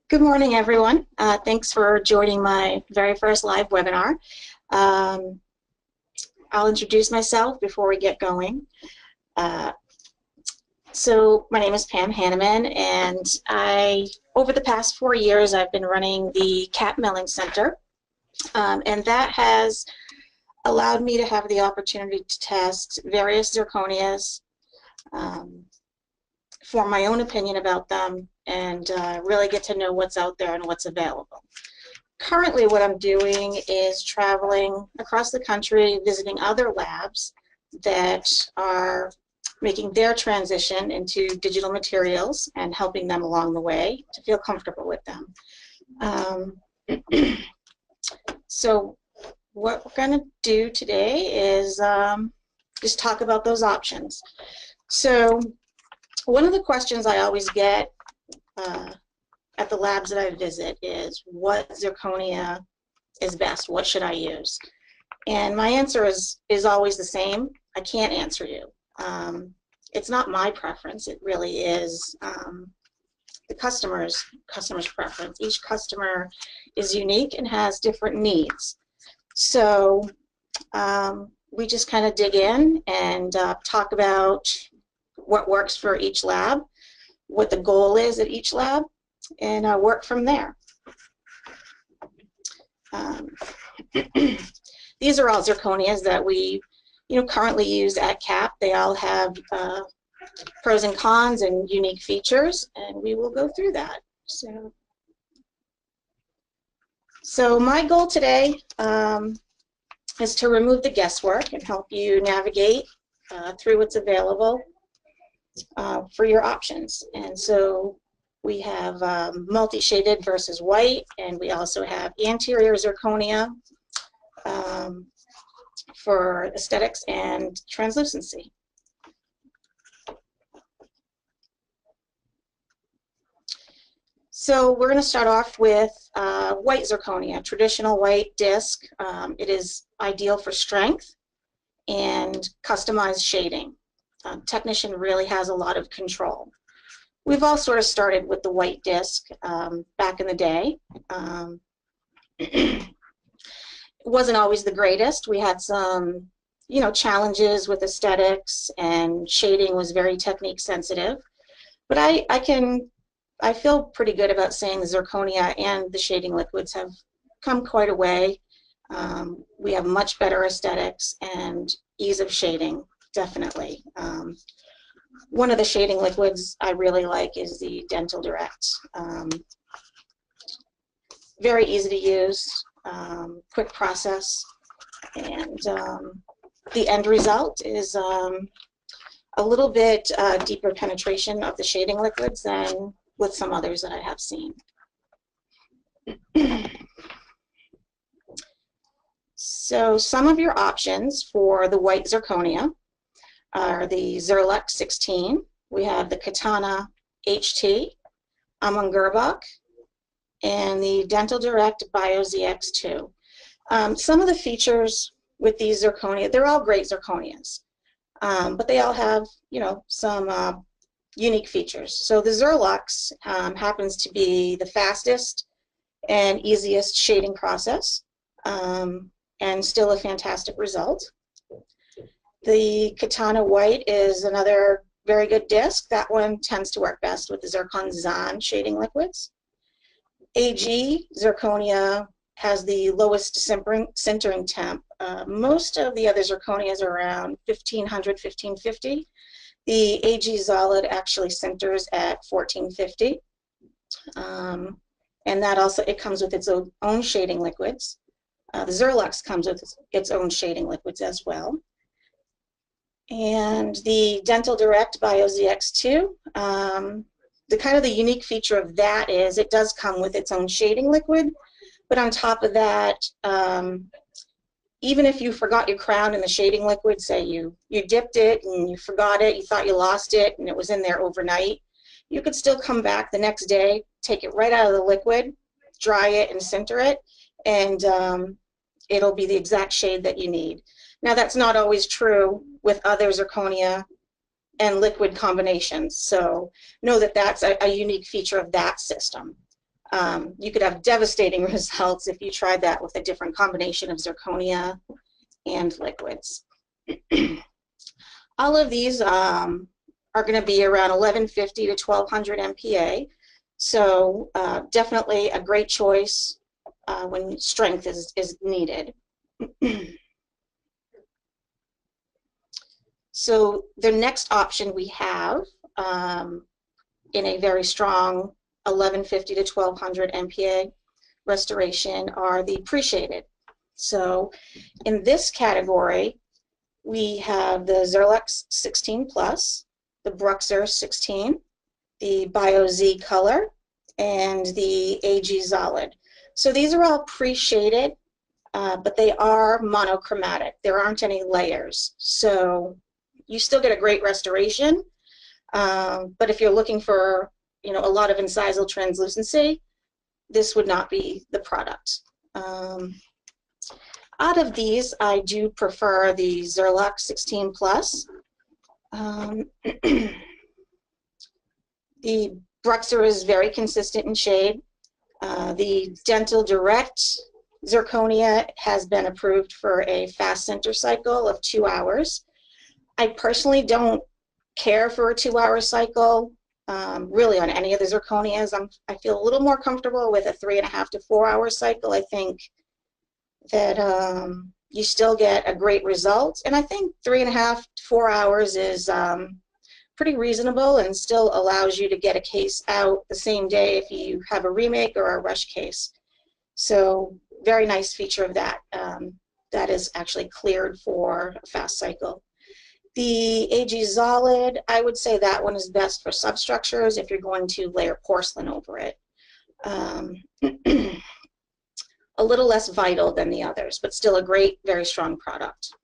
Good morning, everyone. Thanks for joining my very first live webinar. I'll introduce myself before we get going. So my name is Pam Hanneman, and over the past 4 years, I've been running the CAP Milling Center, and that has allowed me to have the opportunity to test various zirconias, form my own opinion about them, and really get to know what's out there and what's available. Currently, what I'm doing is traveling across the country, visiting other labs that are making their transition into digital materials and helping them along the way to feel comfortable with them. So what we're going to do today is just talk about those options. So one of the questions I always get at the labs that I visit is, what zirconia is best? What should I use? And my answer is always the same. I can't answer you. It's not my preference. It really is the customer's preference. Each customer is unique and has different needs. So we just kind of dig in and talk about what works for each lab, what the goal is at each lab, and work from there. These are all zirconias that we currently use at CAP. They all have pros and cons and unique features, and we will go through that. So my goal today is to remove the guesswork and help you navigate through what's available for your options. And so we have multi-shaded versus white, and we also have anterior zirconia for aesthetics and translucency. So we're going to start off with white zirconia, traditional white disc. It is ideal for strength and customized shading. Technician really has a lot of control. We've all sort of started with the white disc back in the day. It wasn't always the greatest. We had some, challenges with aesthetics, and shading was very technique sensitive. But I feel pretty good about saying the zirconia and the shading liquids have come quite a way. We have much better aesthetics and ease of shading, definitely. One of the shading liquids I really like is the Dental Direct. Very easy to use, quick process, and the end result is a little bit deeper penetration of the shading liquids than with some others that I have seen. So some of your options for the white zirconia are the Zirlux 16. We have the Katana HT, Amangurbach, and the Dental Direct Bio ZX2. Some of the features with these zirconia, they're all great zirconias, but they all have, some unique features. So the Zirlux happens to be the fastest and easiest shading process, and still a fantastic result. The Katana White is another very good disc. That one tends to work best with the Zircon Zan shading liquids. AG Zirconia has the lowest sintering temp. Most of the other zirconias are around 1500, 1550. The AG Solid actually sinters at 1450. And that also, it comes with its own shading liquids. The Zirlux comes with its own shading liquids as well. And the Dental Direct Bio ZX2, the unique feature of that is it does come with its own shading liquid, but on top of that, even if you forgot your crown in the shading liquid, say you dipped it and you forgot it, you thought you lost it and it was in there overnight, you could still come back the next day, take it right out of the liquid, dry it and sinter it, and it'll be the exact shade that you need. Now that's not always true with other zirconia and liquid combinations. So know that that's a unique feature of that system. You could have devastating results if you tried that with a different combination of zirconia and liquids. All of these are going to be around 1150 to 1200 MPa, so definitely a great choice when strength is needed. So the next option we have in a very strong 1150 to 1200 MPa restoration are the pre-shaded. So in this category, we have the Zirlex 16 Plus, the Bruxer 16, the BioZ Color, and the AG Solid. So these are all pre-shaded, but they are monochromatic. There aren't any layers. So you still get a great restoration, but if you're looking for a lot of incisal translucency, this would not be the product. Out of these, I do prefer the Zirlex 16 Plus. The Bruxer is very consistent in shade. The Dental Direct Zirconia has been approved for a fast center cycle of 2 hours. I personally don't care for a 2-hour cycle, really on any of the zirconias. I feel a little more comfortable with a 3.5 to 4 hour cycle. I think that you still get a great result, and I think 3.5 to 4 hours is pretty reasonable and still allows you to get a case out the same day if you have a remake or a rush case. So very nice feature of that. That is actually cleared for a fast cycle. The AG Solid, I would say that one is best for substructures if you're going to layer porcelain over it. A little less vital than the others, but still a great, very strong product.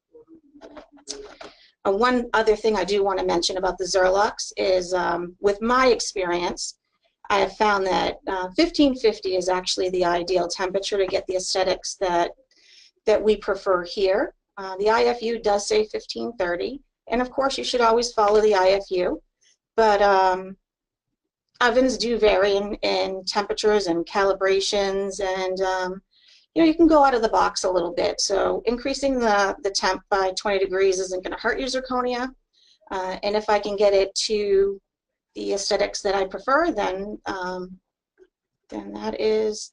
One other thing I do want to mention about the Zirlex is, with my experience, I have found that 1550 is actually the ideal temperature to get the aesthetics that we prefer here. The IFU does say 1530, and of course you should always follow the IFU, but ovens do vary in temperatures and calibrations, and you can go out of the box a little bit. So increasing the temp by 20 degrees isn't going to hurt your zirconia, and if I can get it to the aesthetics that I prefer, then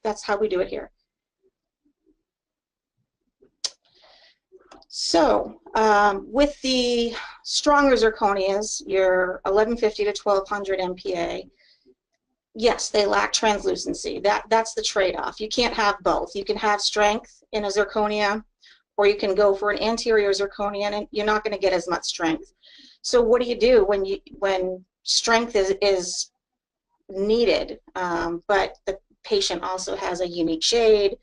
that's how we do it here. So with the stronger zirconias, your 1150 to 1200 MPa, yes, they lack translucency. That's the trade-off. You can't have both. You can have strength in a zirconia, or you can go for an anterior zirconia, and you're not going to get as much strength. So what do you do when strength is needed, but the patient also has a unique shade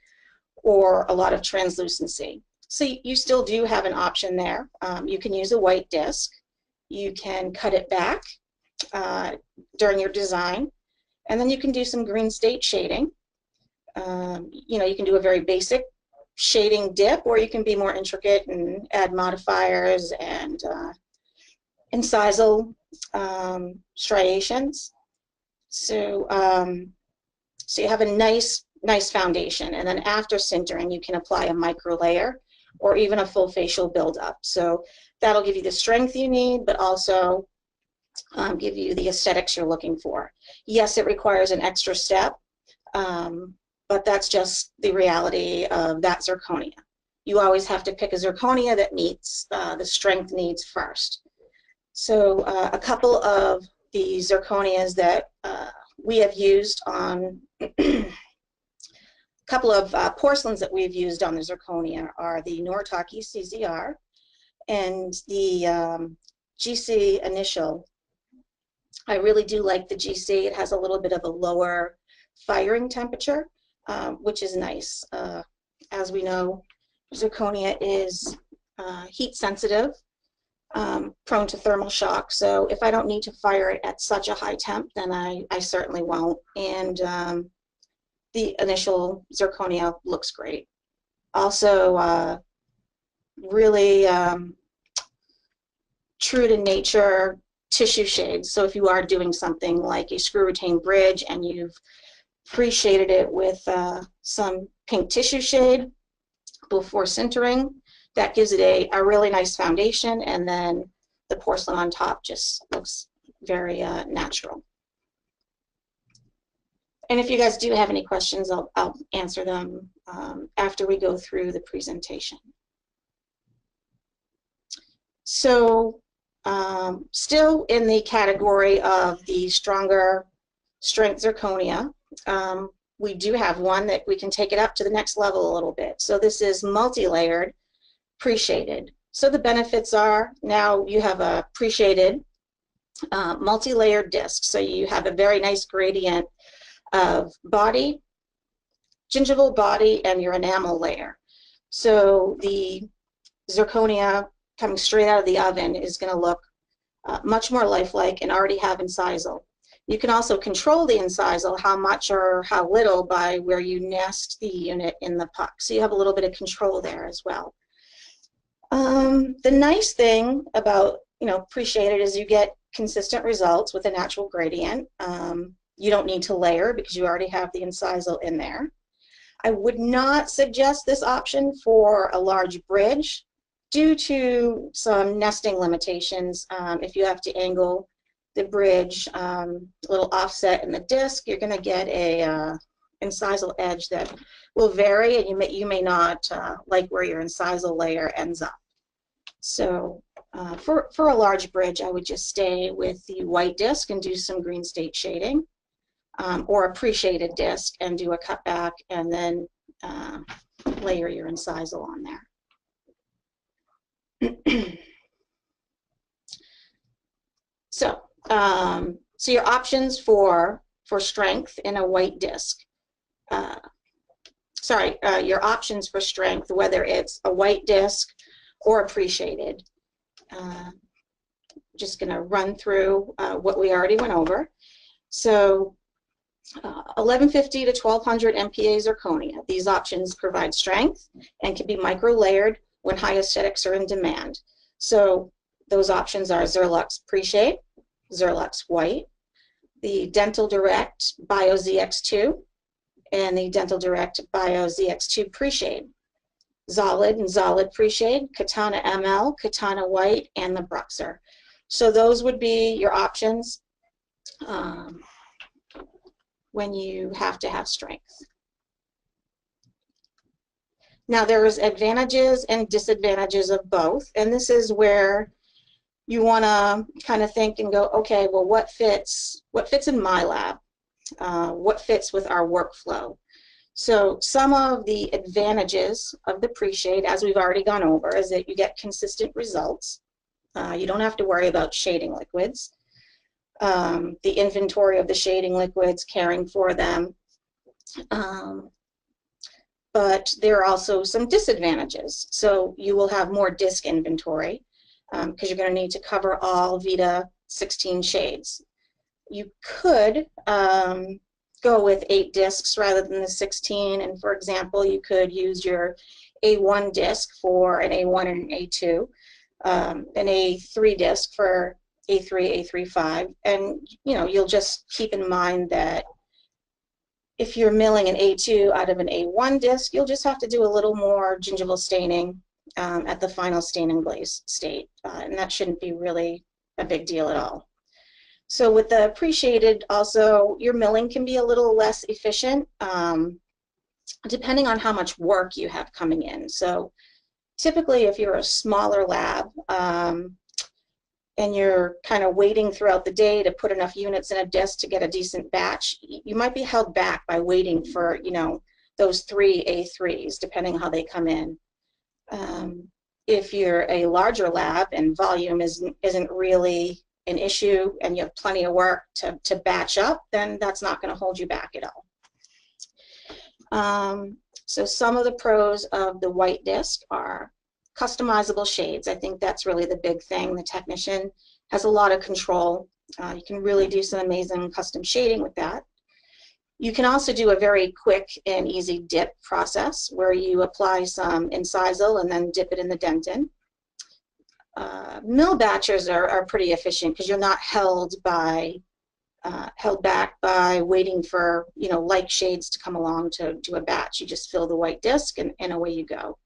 or a lot of translucency? So you still do have an option there. You can use a white disc. You can cut it back during your design, and then you can do some green state shading. You can do a very basic shading dip, or you can be more intricate and add modifiers and incisal striations. So you have a nice foundation, and then after sintering you can apply a micro layer or even a full facial buildup. So that'll give you the strength you need, but also give you the aesthetics you're looking for. Yes, it requires an extra step, but that's just the reality of that zirconia. You always have to pick a zirconia that meets the strength needs first. So a couple of the zirconias that we have used on couple of porcelains that we've used on the zirconia are the Noritake CZR and the GC Initial. I really do like the GC. It has a little bit of a lower firing temperature, which is nice. As we know, zirconia is heat sensitive, prone to thermal shock, so if I don't need to fire it at such a high temp, then I certainly won't. And the Initial zirconia looks great. Also, really true to nature, tissue shades. So if you are doing something like a screw retained bridge and you've pre-shaded it with some pink tissue shade before sintering, that gives it a really nice foundation, and then the porcelain on top just looks very natural. And if you guys do have any questions, I'll answer them after we go through the presentation. So still in the category of the stronger strength zirconia, we do have one that we can take it up to the next level a little bit. So this is multi-layered pre-shaded. So the benefits are, now you have a pre-shaded multi-layered disc. So you have a very nice gradient of body, gingival body, and your enamel layer. So the zirconia coming straight out of the oven is going to look much more lifelike and already have incisal. You can also control the incisal, how much or how little, by where you nest the unit in the puck. So you have a little bit of control there as well. The nice thing about pre-shaded is you get consistent results with a natural gradient. You don't need to layer because you already have the incisal in there. I would not suggest this option for a large bridge due to some nesting limitations. If you have to angle the bridge a little offset in the disc, you're going to get a incisal edge that will vary, and you may not like where your incisal layer ends up. So for a large bridge, I would just stay with the white disc and do some green state shading, or a pre-shaded disc and do a cutback and then layer your incisal on there. So your options for strength in a white disc. Your options for strength, whether it's a white disc or a pre-shaded. Just going to run through what we already went over. So 1150 to 1200 MPa zirconia. These options provide strength and can be micro-layered when high aesthetics are in demand. So those options are Zirlux Pre-Shade, Zirlux White, the Dental Direct Bio ZX2, and the Dental Direct Bio ZX2 Pre-Shade. Zolid and Zolid Pre-Shade, Katana ML, Katana White, and the Bruxer. So those would be your options when you have to have strength. Now there's advantages and disadvantages of both, and this is where you want to kind of think and go, okay, well, what fits in my lab? What fits with our workflow? So some of the advantages of the pre-shade, as we've already gone over, is that you get consistent results. You don't have to worry about shading liquids. The inventory of the shading liquids, caring for them. But there are also some disadvantages. So you will have more disc inventory because you're going to need to cover all Vita 16 shades. You could go with 8 discs rather than the 16, and for example, you could use your A1 disc for an A1 and an A2, an A3 disc for A3, A3-5, and you'll just keep in mind that if you're milling an A2 out of an A1 disc, you'll just have to do a little more gingival staining at the final stain and glaze state, and that shouldn't be really a big deal at all. So with the pre-shaded, also, your milling can be a little less efficient depending on how much work you have coming in. So typically, if you're a smaller lab and you're kind of waiting throughout the day to put enough units in a disc to get a decent batch, you might be held back by waiting for, those 3 A3s, depending on how they come in. If you're a larger lab and volume isn't really an issue and you have plenty of work to batch up, then that's not going to hold you back at all. So some of the pros of the white disc are customizable shades. I think that's really the big thing. The technician has a lot of control. You can really do some amazing custom shading with that. You can also do a very quick and easy dip process where you apply some incisal and then dip it in the dentin. mill batches are pretty efficient because you're not held back by waiting for, you know, like shades to come along to do a batch. You just fill the white disc and away you go.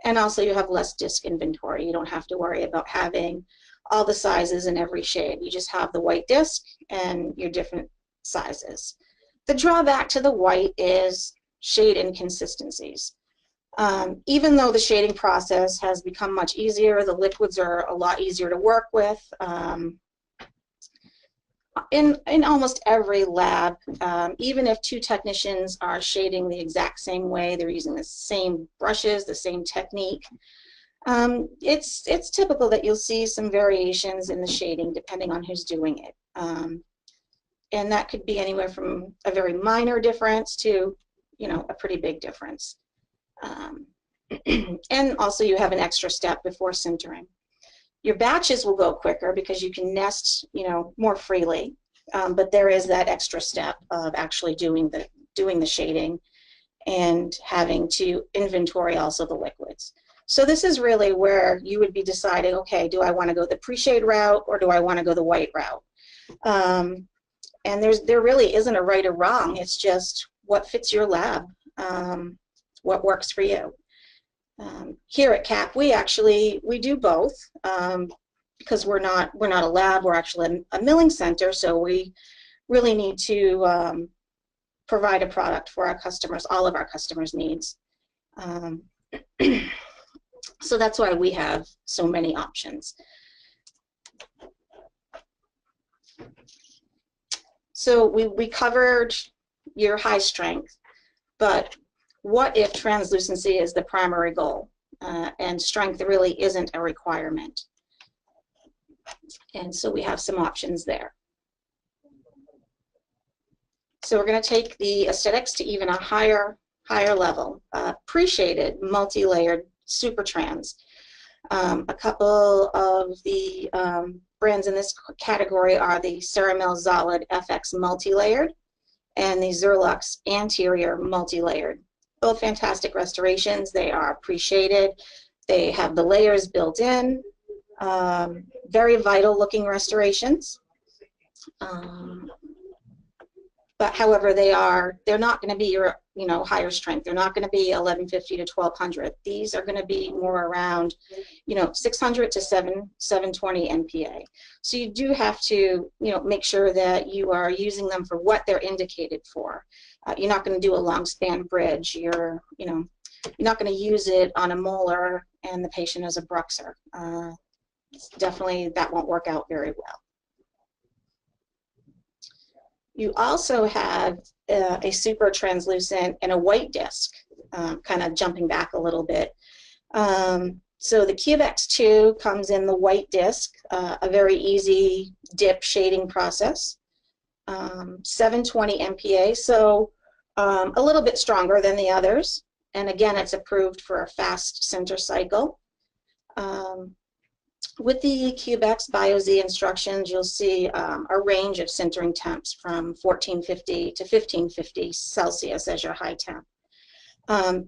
And also you have less disc inventory. You don't have to worry about having all the sizes in every shade. You just have the white disc and your different sizes. The drawback to the white is shade inconsistencies. Even though the shading process has become much easier, the liquids are a lot easier to work with. In almost every lab, even if two technicians are shading the exact same way, they're using the same brushes, the same technique, it's typical that you'll see some variations in the shading depending on who's doing it. And that could be anywhere from a very minor difference to, you know, a pretty big difference. And also you have an extra step before sintering. Your batches will go quicker because you can nest, you know, more freely, but there is that extra step of actually doing the shading and having to inventory also the liquids. So this is really where you would be deciding, okay, do I want to go the pre-shade route or do I want to go the white route? And there really isn't a right or wrong. It's just what fits your lab, what works for you. Here at CAP, we do both because we're not a lab. We're actually a milling center, so we really need to provide a product for our customers, all of our customers' needs. So that's why we have so many options. So we covered your high strength, but what if translucency is the primary goal and strength really isn't a requirement? And so we have some options there. So we're going to take the aesthetics to even a higher level. Pre-shaded, multi-layered super trans. A couple of the brands in this category are the Ceramist Zolid FX multi-layered and the Zirlux Anterior multi-layered. Both fantastic restorations. They are pre-shaded. They have the layers built in. Very vital looking restorations. But however, they're not going to be your, you know, higher strength. They're not going to be 1150 to 1200. These are going to be more around, you know, 600 to 720 MPa. So you do have to, you know, make sure that you are using them for what they're indicated for. You're not going to do a long span bridge. You're not going to use it on a molar and the patient is a bruxer. Definitely that won't work out very well. You also have a super translucent and a white disc, kind of jumping back a little bit. So the Cubex 2 comes in the white disc, a very easy dip shading process. 720 MPa, so a little bit stronger than the others. And again, it's approved for a fast sinter cycle. With the Cubex BioZ instructions, you'll see a range of sintering temps from 1450 to 1550 Celsius as your high temp.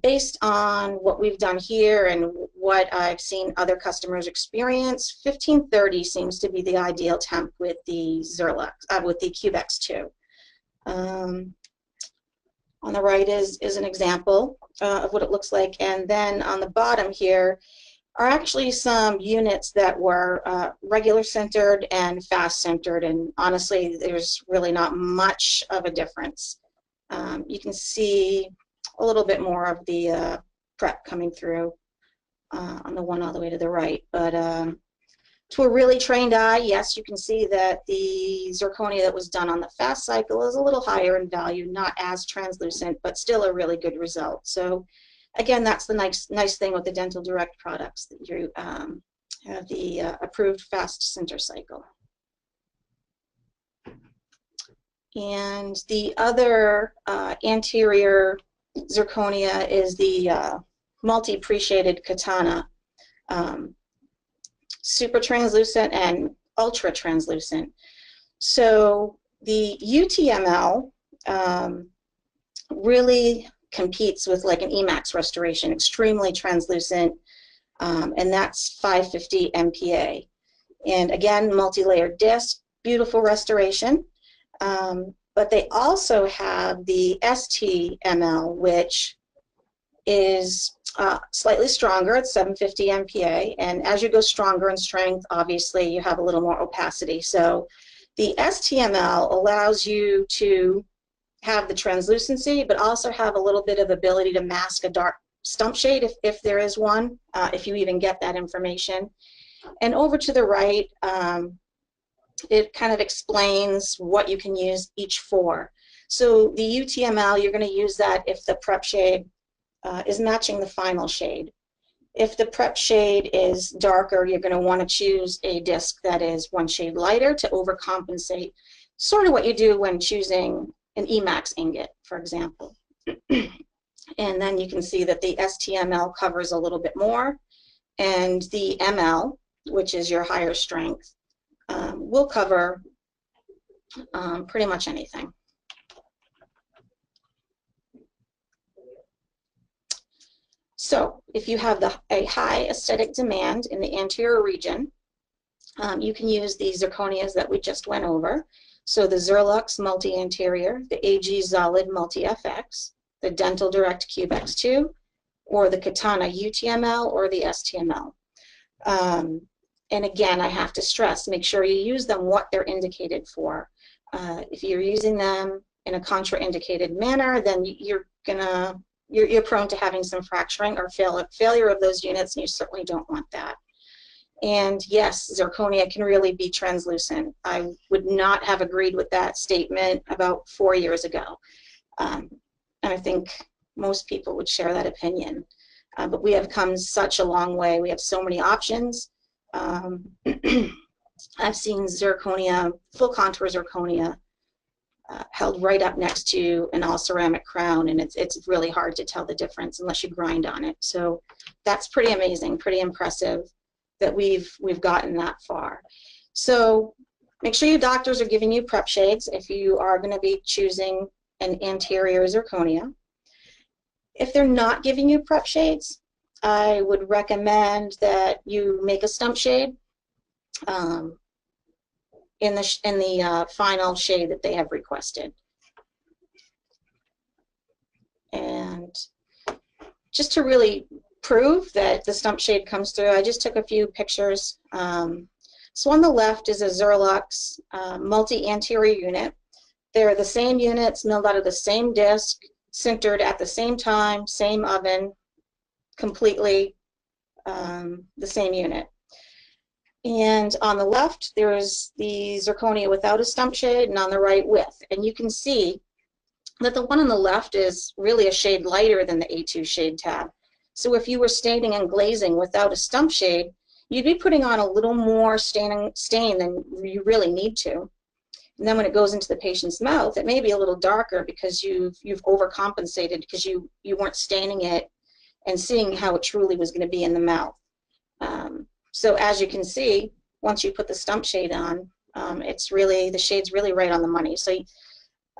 Based on what we've done here and what I've seen other customers experience, 1530 seems to be the ideal temp with the Zirlux, with the Cubex 2. On the right is an example of what it looks like, and then on the bottom here are actually some units that were regular sintered and fast sintered, and honestly there's really not much of a difference. You can see a little bit more of the prep coming through on the one all the way to the right, but to a really trained eye, yes, you can see that the zirconia that was done on the fast cycle is a little higher in value, not as translucent, but still a really good result. So again, that's the nice thing with the Dental Direct products, that you have the approved fast sinter cycle. And the other anterior zirconia is the multi-pre-shaded Katana, super translucent and ultra translucent. So the UTML really competes with like an Emax restoration, extremely translucent, and that's 550 MPa. And again, multi-layered disc, beautiful restoration. But they also have the STML, which is slightly stronger at 750 MPa, and as you go stronger in strength, obviously you have a little more opacity. So the STML allows you to have the translucency, but also have a little bit of ability to mask a dark stump shade if there is one, if you even get that information. And over to the right, it kind of explains what you can use each for. So the UTML, you're going to use that if the prep shade is matching the final shade. If the prep shade is darker, you're going to want to choose a disc that is one shade lighter to overcompensate, sort of what you do when choosing an Emax ingot, for example. And then you can see that the STML covers a little bit more, and the ML, which is your higher strength, will cover pretty much anything. So if you have a high aesthetic demand in the anterior region, you can use the zirconias that we just went over. So the Zirlux Multi-Anterior, the AG Zolid Multi-FX, the Dental Direct Cube X2, or the Katana UTML or the STML. And again, I have to stress, make sure you use them what they're indicated for. If you're using them in a contraindicated manner, then you're prone to having some fracturing or failure of those units, and you certainly don't want that. And yes, zirconia can really be translucent. I would not have agreed with that statement about 4 years ago. And I think most people would share that opinion. But we have come such a long way. We have so many options. I've seen zirconia, full contour zirconia, held right up next to an all ceramic crown, and it's really hard to tell the difference unless you grind on it. So that's pretty amazing, pretty impressive that we've gotten that far. So make sure your doctors are giving you prep shades if you are going to be choosing an anterior zirconia. If they're not giving you prep shades, I would recommend that you make a stump shade in the final shade that they have requested. And just to really prove that the stump shade comes through, I just took a few pictures. So on the left is a Zirlux multi-anterior unit. They're the same units milled out of the same disc, sintered at the same time, same oven, completely the same unit. And on the left, there's the zirconia without a stump shade, and on the right with. And you can see that the one on the left is really a shade lighter than the A2 shade tab. So if you were staining and glazing without a stump shade, you'd be putting on a little more stain than you really need to. And then when it goes into the patient's mouth, it may be a little darker because you've overcompensated because you weren't staining it and seeing how it truly was going to be in the mouth. So as you can see, once you put the stump shade on, the shade's really right on the money. So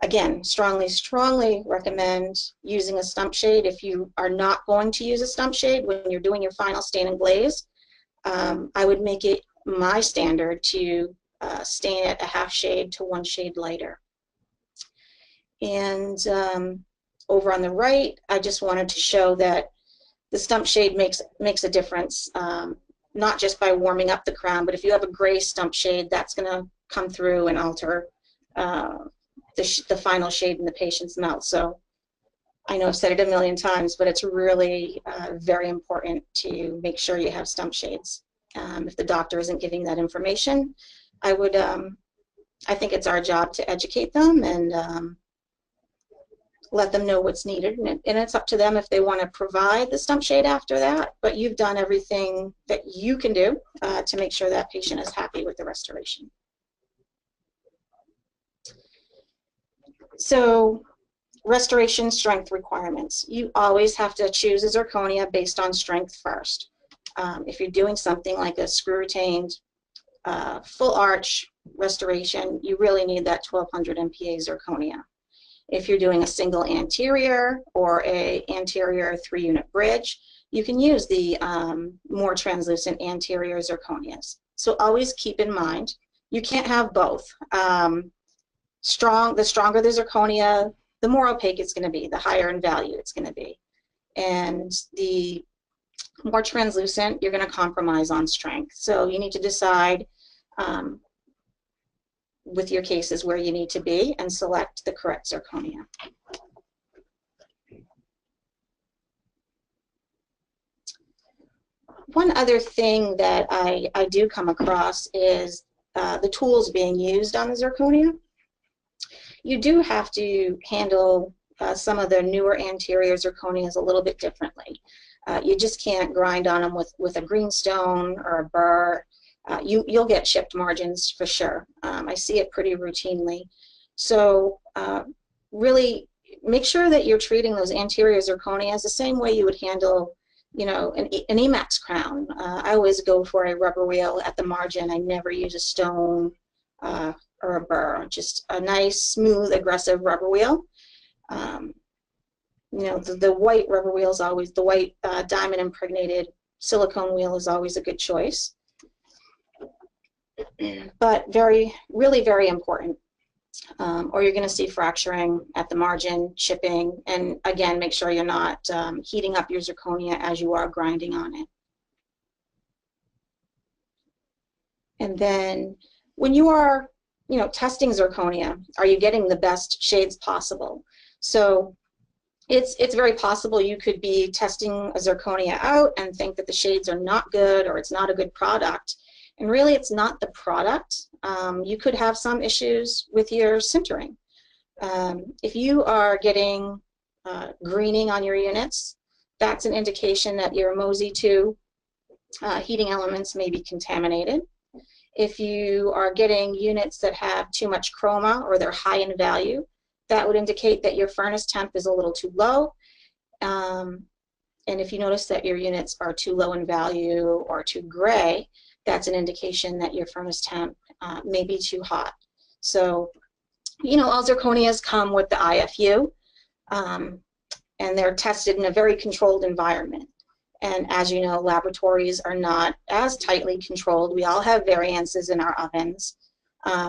again, strongly recommend using a stump shade. If you are not going to use a stump shade when you're doing your final stain and glaze, I would make it my standard to stain it a half shade to 1 shade lighter. And over on the right, I just wanted to show that the stump shade makes a difference, not just by warming up the crown, but if you have a gray stump shade, that's going to come through and alter the final shade in the patient's mouth. So I know I've said it a million times, but it's really very important to make sure you have stump shades. If the doctor isn't giving that information, I think it's our job to educate them and let them know what's needed, and it's up to them if they want to provide the stump shade after that, but you've done everything that you can do to make sure that patient is happy with the restoration. So restoration strength requirements. You always have to choose a zirconia based on strength first. If you're doing something like a screw retained full arch restoration, you really need that 1200 MPa zirconia. If you're doing a single anterior or a anterior 3-unit bridge, you can use the more translucent anterior zirconias. So always keep in mind, you can't have both. The stronger the zirconia, the more opaque it's going to be, the higher in value it's going to be. And the more translucent, you're going to compromise on strength. So you need to decide with your cases where you need to be and select the correct zirconia. One other thing that I do come across is the tools being used on the zirconia. You do have to handle some of the newer anterior zirconias a little bit differently. You just can't grind on them with a greenstone or a burr. You'll get chipped margins for sure. I see it pretty routinely. So really make sure that you're treating those anterior zirconias the same way you would handle, you know, an Emax crown. I always go for a rubber wheel at the margin. I never use a stone or a burr. Just a nice, smooth, aggressive rubber wheel. You know, the white rubber wheel is always, the white diamond impregnated silicone wheel is always a good choice. But really very important. Or you're going to see fracturing at the margin, chipping, and again, make sure you're not heating up your zirconia as you are grinding on it. And then when you are, you know, testing zirconia, are you getting the best shades possible? So it's very possible you could be testing a zirconia out and think that the shades are not good or it's not a good product. And really, it's not the product. You could have some issues with your sintering. If you are getting greening on your units, that's an indication that your MOSI 2 heating elements may be contaminated. If you are getting units that have too much chroma or they're high in value, that would indicate that your furnace temp is a little too low. And if you notice that your units are too low in value or too gray, that's an indication that your furnace temp may be too hot. So, you know, all zirconias come with the IFU, and they're tested in a very controlled environment. And as you know, laboratories are not as tightly controlled. We all have variances in our ovens,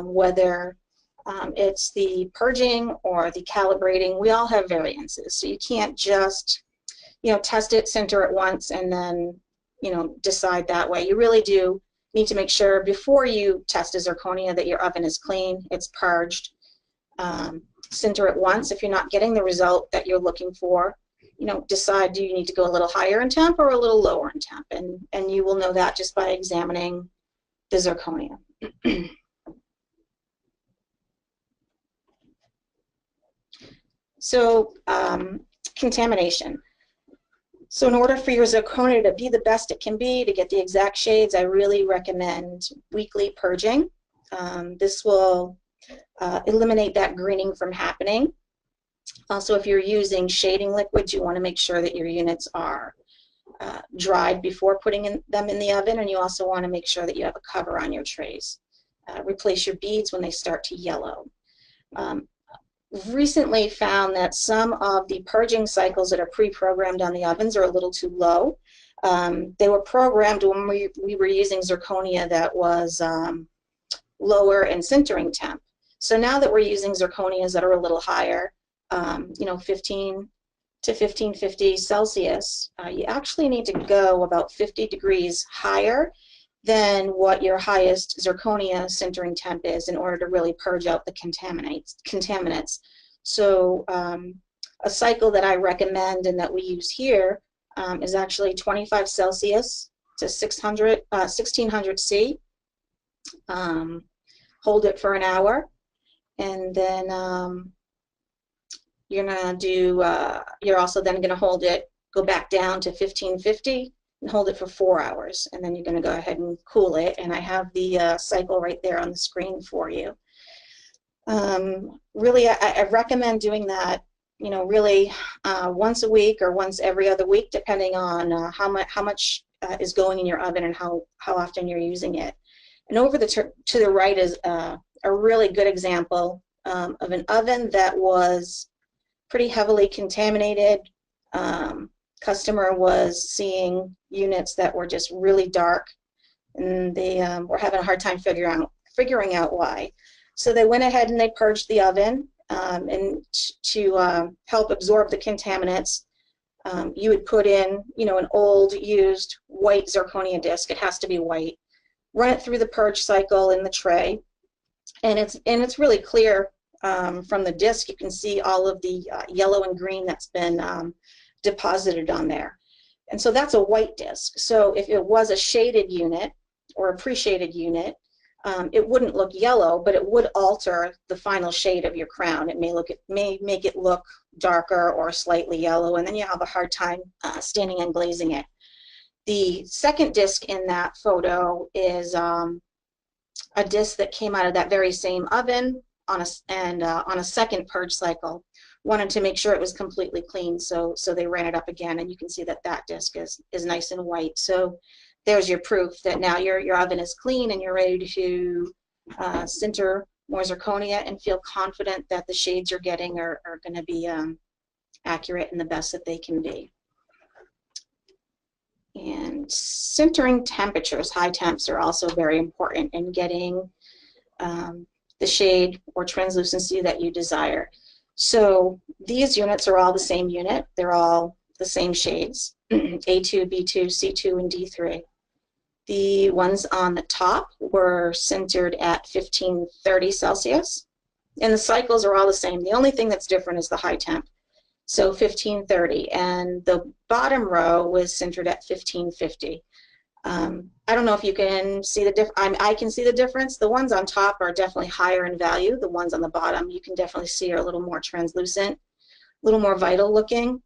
whether it's the purging or the calibrating, we all have variances. So you can't just, you know, test it, sinter it once, and then, you know, decide that way. You really do need to make sure before you test a zirconia that your oven is clean, it's purged. Sinter it once. If you're not getting the result that you're looking for, you know, decide, do you need to go a little higher in temp or a little lower in temp? And you will know that just by examining the zirconia. So contamination. So in order for your zirconia to be the best it can be, to get the exact shades, I really recommend weekly purging. This will eliminate that greening from happening. Also, if you're using shading liquids, you want to make sure that your units are dried before putting them in the oven, and you also want to make sure that you have a cover on your trays. Replace your beads when they start to yellow. Recently found that some of the purging cycles that are pre-programmed on the ovens are a little too low. They were programmed when we were using zirconia that was lower in sintering temp. So now that we're using zirconias that are a little higher, you know, 15 to 1550 Celsius, you actually need to go about 50 degrees higher than what your highest zirconia sintering temp is in order to really purge out the contaminants. So a cycle that I recommend and that we use here is actually 25 Celsius to 1600 C. Hold it for an hour, and then you're gonna do, you're also then gonna hold it, go back down to 1550 and hold it for 4 hours, and then you're gonna go ahead and cool it, and I have the cycle right there on the screen for you. Really, I recommend doing that, you know, really once a week or once every other week, depending on how much is going in your oven and how often you're using it. And over to the right is a really good example of an oven that was pretty heavily contaminated, customer was seeing units that were just really dark, and they were having a hard time figuring out why. So they went ahead and they purged the oven, and to help absorb the contaminants, you would put in, an old used white zirconia disc. It has to be white. Run it through the purge cycle in the tray, and it's really clear from the disc. You can see all of the yellow and green that's been deposited on there. And so that's a white disc. So if it was a shaded unit or a pre-shaded unit, it wouldn't look yellow, but it would alter the final shade of your crown. It may make it look darker or slightly yellow, and then you have a hard time staining and glazing it. The second disc in that photo is a disc that came out of that very same oven on a second purge cycle. Wanted to make sure it was completely clean, so they ran it up again, and you can see that that disc is nice and white. So there's your proof that now your oven is clean and you're ready to sinter more zirconia and feel confident that the shades you're getting are going to be accurate and the best that they can be. And sintering temperatures, high temps, are also very important in getting the shade or translucency that you desire. So these units are all the same unit. They're all the same shades, A2, B2, C2, and D3. The ones on the top were sintered at 1530 Celsius, and the cycles are all the same. The only thing that's different is the high temp. So 1530, and the bottom row was sintered at 1550. I don't know if you can see the difference. I can see the difference. The ones on top are definitely higher in value. The ones on the bottom, you can definitely see, are a little more translucent, a little more vital looking,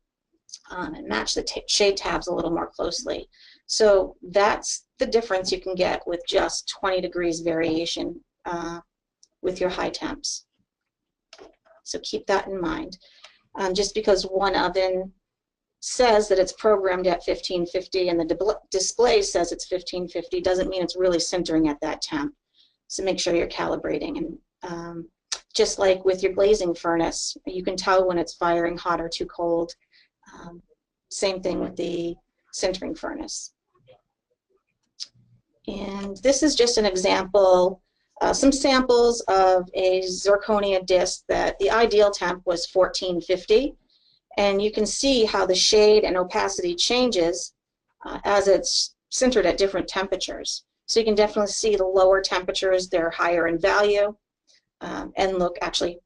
and match the shade tabs a little more closely. So that's the difference you can get with just 20 degrees variation with your high temps. So keep that in mind. Just because one oven says that it's programmed at 1550 and the display says it's 1550 doesn't mean it's really sintering at that temp. So make sure you're calibrating. And just like with your glazing furnace, you can tell when it's firing hot or too cold. Same thing with the sintering furnace. And this is just an example, some samples of a zirconia disc that the ideal temp was 1450. And you can see how the shade and opacity changes as it's sintered at different temperatures. So you can definitely see the lower temperatures, they're higher in value and look actually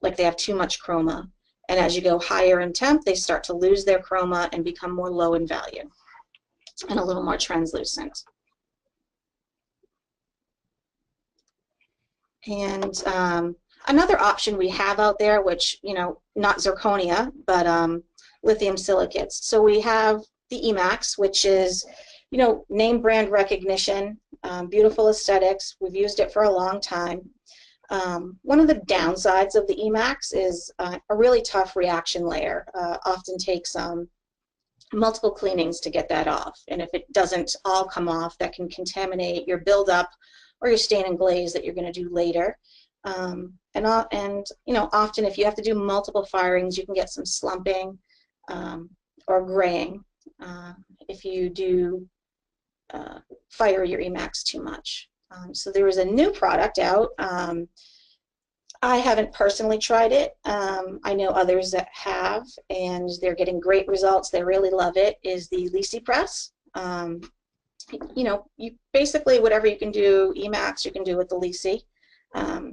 like they have too much chroma. And as you go higher in temp, they start to lose their chroma and become more low in value and a little more translucent. And another option we have out there, which, not zirconia, but lithium silicates. So we have the Emax, which is, name brand recognition, beautiful aesthetics. We've used it for a long time. One of the downsides of the Emax is a really tough reaction layer. Often takes multiple cleanings to get that off. And if it doesn't all come off, that can contaminate your buildup or your stain and glaze that you're going to do later. And often if you have to do multiple firings, you can get some slumping or graying if you do fire your Emax too much. So there is a new product out. I haven't personally tried it. I know others that have, and they're getting great results. They really love it. Is the Lisi press. You basically, whatever you can do Emax, you can do with the Lisi.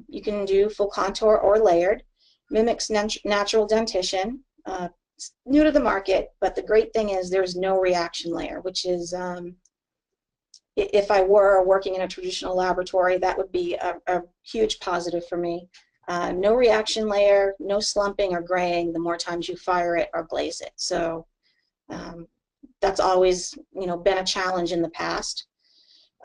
You can do full contour or layered. Mimics natural dentition. It's new to the market, but the great thing is there's no reaction layer, which is, if I were working in a traditional laboratory, that would be a huge positive for me. No reaction layer, no slumping or graying the more times you fire it or glaze it. So that's always, been a challenge in the past.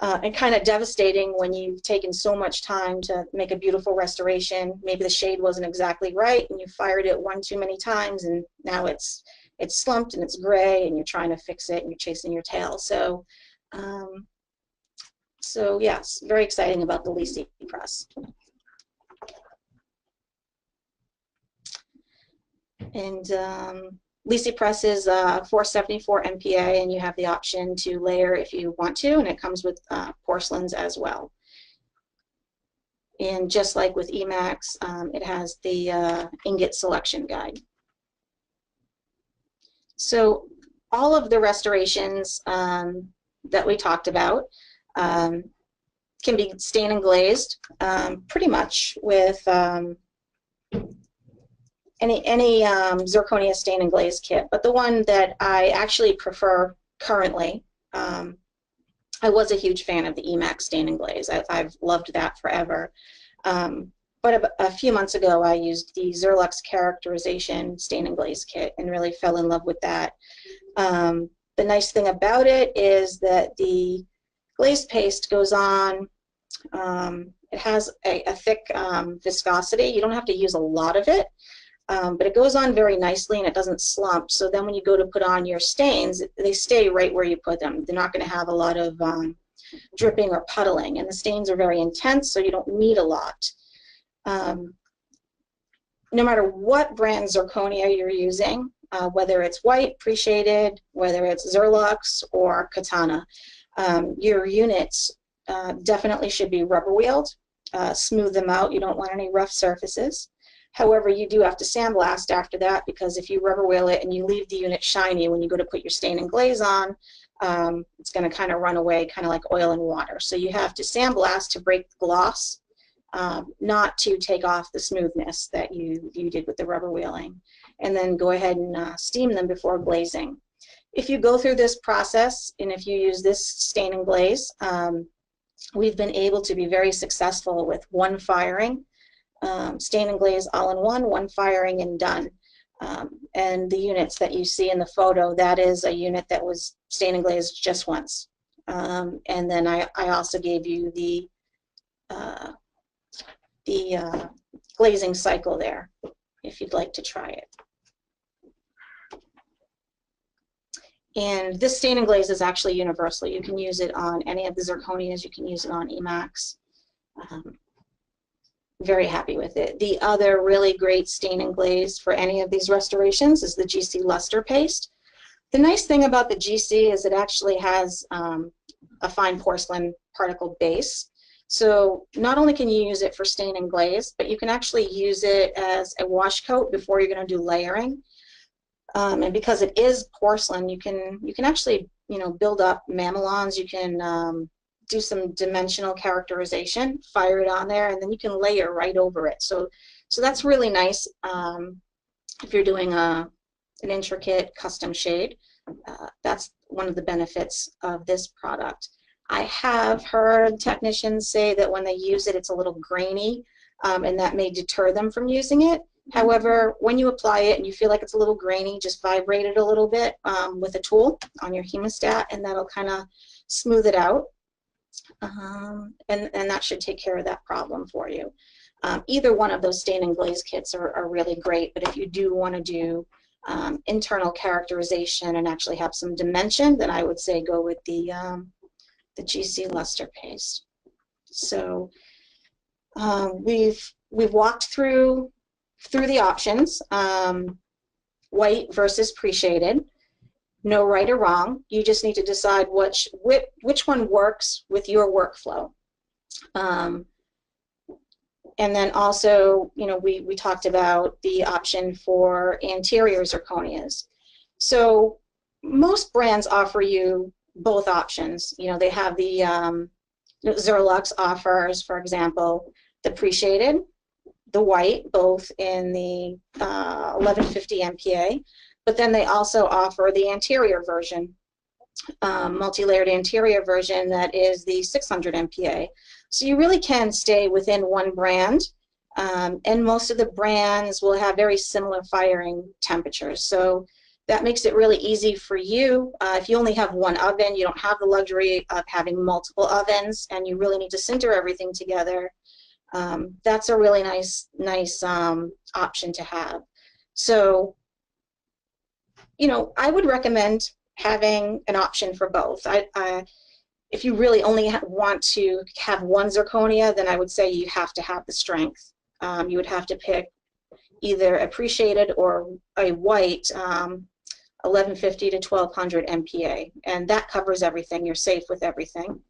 And kind of devastating when you've taken so much time to make a beautiful restoration. Maybe the shade wasn't exactly right and you fired it one too many times and now it's slumped and it's gray and you're trying to fix it and you're chasing your tail. So yes, very exciting about the Lisi press. And Lisi Press is 474 MPa, and you have the option to layer if you want to, and it comes with porcelains as well. And just like with Emax, it has the ingot selection guide. So all of the restorations that we talked about can be stain and glazed pretty much with any zirconia stain and glaze kit. But the one that I actually prefer currently, I was a huge fan of the Emax stain and glaze. I've loved that forever. But a few months ago, I used the Zerlux Characterization Stain and Glaze Kit and really fell in love with that. The nice thing about it is that the glaze paste goes on, it has a thick viscosity. You don't have to use a lot of it, but it goes on very nicely and it doesn't slump. So then when you go to put on your stains, they stay right where you put them. They're not going to have a lot of dripping or puddling, and the stains are very intense, so you don't need a lot. No matter what brand zirconia you're using, whether it's white, pre-shaded, whether it's Zerlux or Katana, your units definitely should be rubber wheeled. Smooth them out. You don't want any rough surfaces. However, you do have to sandblast after that, because if you rubber wheel it and you leave the unit shiny when you go to put your stain and glaze on, it's going to kind of run away, kind of like oil and water. So you have to sandblast to break the gloss, not to take off the smoothness that you did with the rubber wheeling. And then go ahead and steam them before glazing. If you go through this process and if you use this stain and glaze, we've been able to be very successful with one firing, stain and glaze all in one firing and done. And the units that you see in the photo, that is a unit that was stain and glazed just once. And then I also gave you the glazing cycle there, if you'd like to try it. And this stain and glaze is actually universal. You can use it on any of the zirconias. You can use it on Emax. Very happy with it. The other really great stain and glaze for any of these restorations is the GC Luster Paste. The nice thing about the GC is it actually has a fine porcelain particle base. So not only can you use it for stain and glaze, but you can actually use it as a wash coat before you're going to do layering. And because it is porcelain, you can actually, you know, build up mamelons. You can do some dimensional characterization, fire it on there, and then you can layer right over it. So that's really nice if you're doing an intricate custom shade. That's one of the benefits of this product. I have heard technicians say that when they use it, it's a little grainy, and that may deter them from using it. However, when you apply it and you feel like it's a little grainy, just vibrate it a little bit with a tool on your hemostat, and that'll kind of smooth it out. And that should take care of that problem for you. Either one of those stain and glaze kits are really great, but if you do want to do internal characterization and actually have some dimension, then I would say go with the GC Luster Paste. So we've walked through the options, white versus pre-shaded. No right or wrong. You just need to decide which one works with your workflow. And then also, you know, we talked about the option for anterior zirconias. So most brands offer you both options. You know, they have the Zerlux offers, for example, the pre-shaded, the white, both in the 1150 MPa, but then they also offer the anterior version, multi-layered anterior version that is the 600 MPa. So you really can stay within one brand, and most of the brands will have very similar firing temperatures. So that makes it really easy for you. If you only have one oven, you don't have the luxury of having multiple ovens, and you really need to sinter everything together. That's a really nice option to have. So, you know, I would recommend having an option for both. If you really only want to have one zirconia, then I would say you have to have the strength. You would have to pick either a pre-shaded or a white 1150 to 1200 MPa, and that covers everything. You're safe with everything.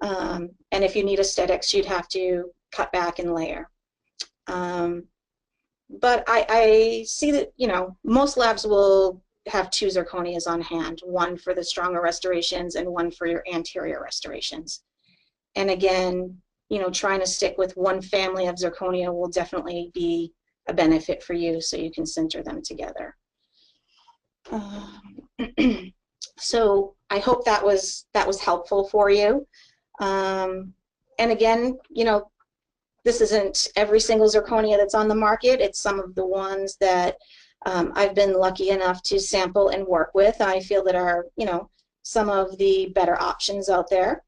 And if you need aesthetics, you'd have to cut back and layer. But I see that, you know, most labs will have 2 zirconias on hand, one for the stronger restorations and one for your anterior restorations. And again, you know, trying to stick with one family of zirconia will definitely be a benefit for you, so you can center them together. So I hope that was helpful for you. And again, you know, this isn't every single zirconia that's on the market. It's some of the ones that I've been lucky enough to sample and work with. I feel that are, you know, some of the better options out there.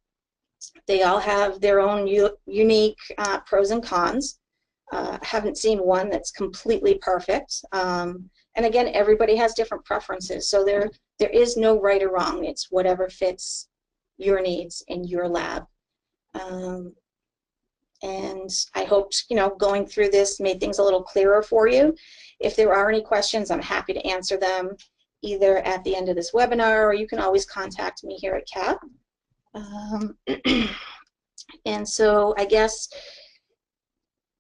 They all have their own unique pros and cons. I haven't seen one that's completely perfect. And again, everybody has different preferences, so there is no right or wrong. It's whatever fits your needs in your lab. And I hoped, you know, going through this made things a little clearer for you. If there are any questions, I'm happy to answer them either at the end of this webinar, or you can always contact me here at CAP. And so I guess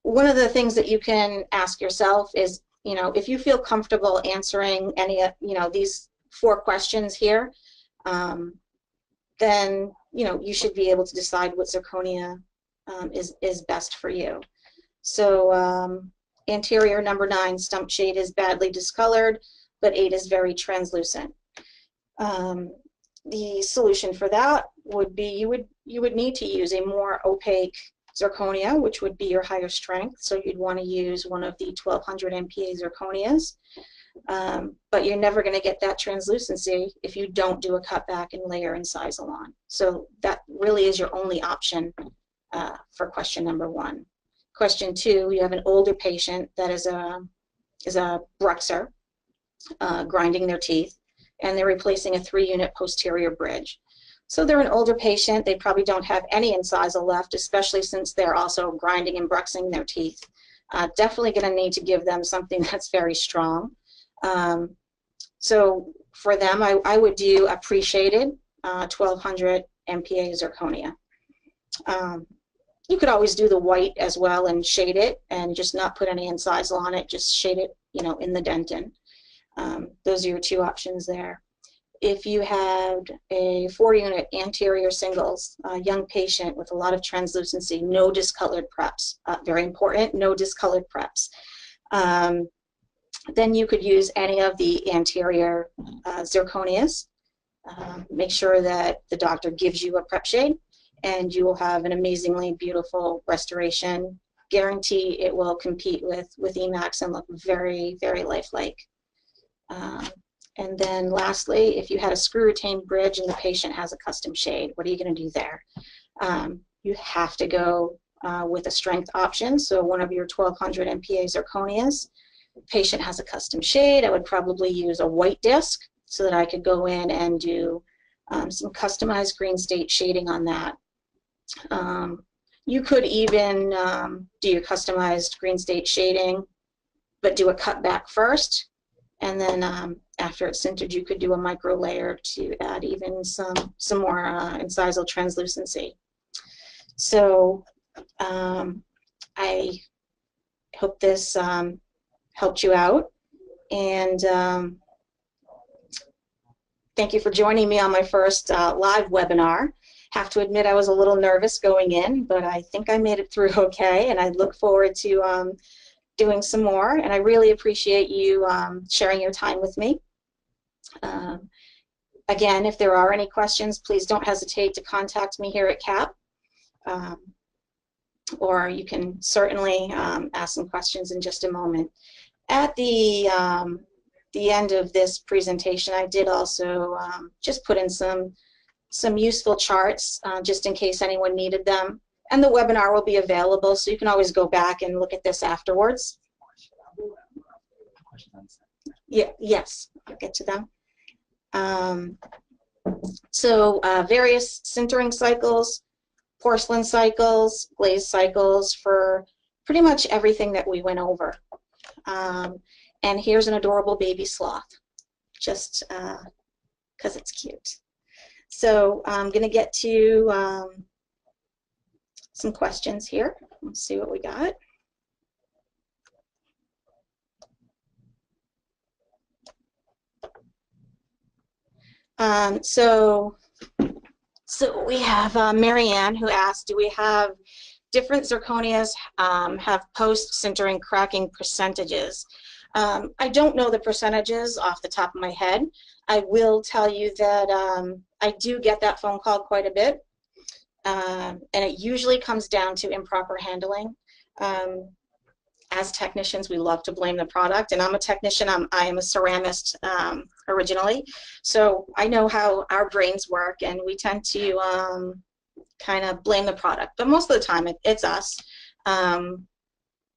one of the things that you can ask yourself is, you know, if you feel comfortable answering any of, you know, these 4 questions here, then, you know, you should be able to decide what zirconia is best for you. So anterior number 9 stump shade is badly discolored, but 8 is very translucent. The solution for that would be you would need to use a more opaque zirconia, which would be your higher strength. So you'd want to use one of the 1200 MPa zirconias. But you're never going to get that translucency if you don't do a cutback and layer and size-alon. So that really is your only option for question number 1. Question 2, you have an older patient that is a bruxer, grinding their teeth, and they're replacing a 3-unit posterior bridge. So they're an older patient. They probably don't have any incisal left, especially since they're also grinding and bruxing their teeth. Definitely going to need to give them something that's very strong. So for them, I would do a pre-shaded 1200 MPa zirconia. You could always do the white as well and shade it and just not put any incisal on it, just shade it, you know, in the dentin. Those are your 2 options there. If you had a 4-unit anterior singles, a young patient with a lot of translucency, no discolored preps, very important, no discolored preps, then you could use any of the anterior zirconias. Make sure that the doctor gives you a prep shade, and you will have an amazingly beautiful restoration. Guarantee it will compete with Emax and look very, very lifelike. And then lastly, if you had a screw retained bridge and the patient has a custom shade, what are you going to do there? You have to go with a strength option, so one of your 1200 MPa zirconias. Patient has a custom shade, I would probably use a white disc so that I could go in and do some customized green state shading on that. You could even do your customized green state shading, but do a cutback first, and then after it's sintered, you could do a micro layer to add even some more incisal translucency. So I hope this helped you out, and thank you for joining me on my first live webinar. Have to admit I was a little nervous going in, but I think I made it through okay, and I look forward to doing some more, and I really appreciate you sharing your time with me. Again, if there are any questions, please don't hesitate to contact me here at CAP, or you can certainly ask some questions in just a moment. At the end of this presentation, I did also just put in some useful charts just in case anyone needed them. And the webinar will be available, so you can always go back and look at this afterwards. Yeah, yes, I'll get to them. So various sintering cycles, porcelain cycles, glaze cycles for pretty much everything that we went over. And here's an adorable baby sloth. just because it's cute. So I'm going to get to some questions here. Let's see what we got. So we have Marianne who asked, do we have different zirconias have post-sintering cracking percentages? I don't know the percentages off the top of my head. I will tell you that I do get that phone call quite a bit, and it usually comes down to improper handling. As technicians, we love to blame the product, and I'm a technician. I am a ceramist originally, so I know how our brains work, and we tend to kind of blame the product, but most of the time it's us.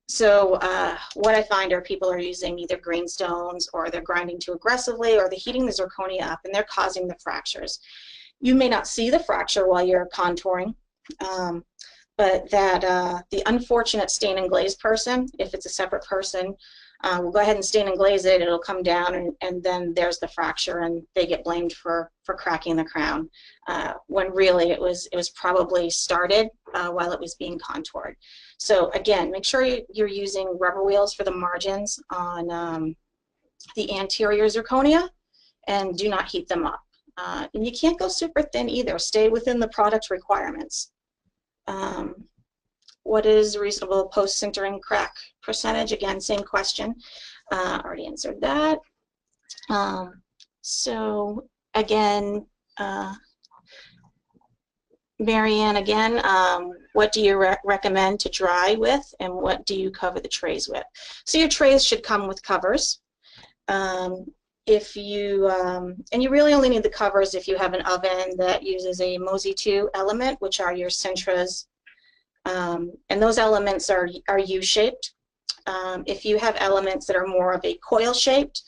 So what I find are people are using either greenstones, or they're grinding too aggressively, or they're heating the zirconia up, and they're causing the fractures. You may not see the fracture while you're contouring, but that the unfortunate stain and glaze person, if it's a separate person, will go ahead and stain and glaze it, it'll come down, and then there's the fracture, and they get blamed for cracking the crown, when really it was probably started while it was being contoured. So again, make sure you're using rubber wheels for the margins on the anterior zirconia, and do not heat them up. And you can't go super thin either. Stay within the product requirements. What is reasonable post-sintering crack percentage? Again, same question. Already answered that. So again, Marianne, again, what do you recommend to dry with, and what do you cover the trays with? So your trays should come with covers. If you, and you really only need the covers if you have an oven that uses a MOSI 2 element, which are your Sintras, and those elements are U-shaped. If you have elements that are more of a coil-shaped,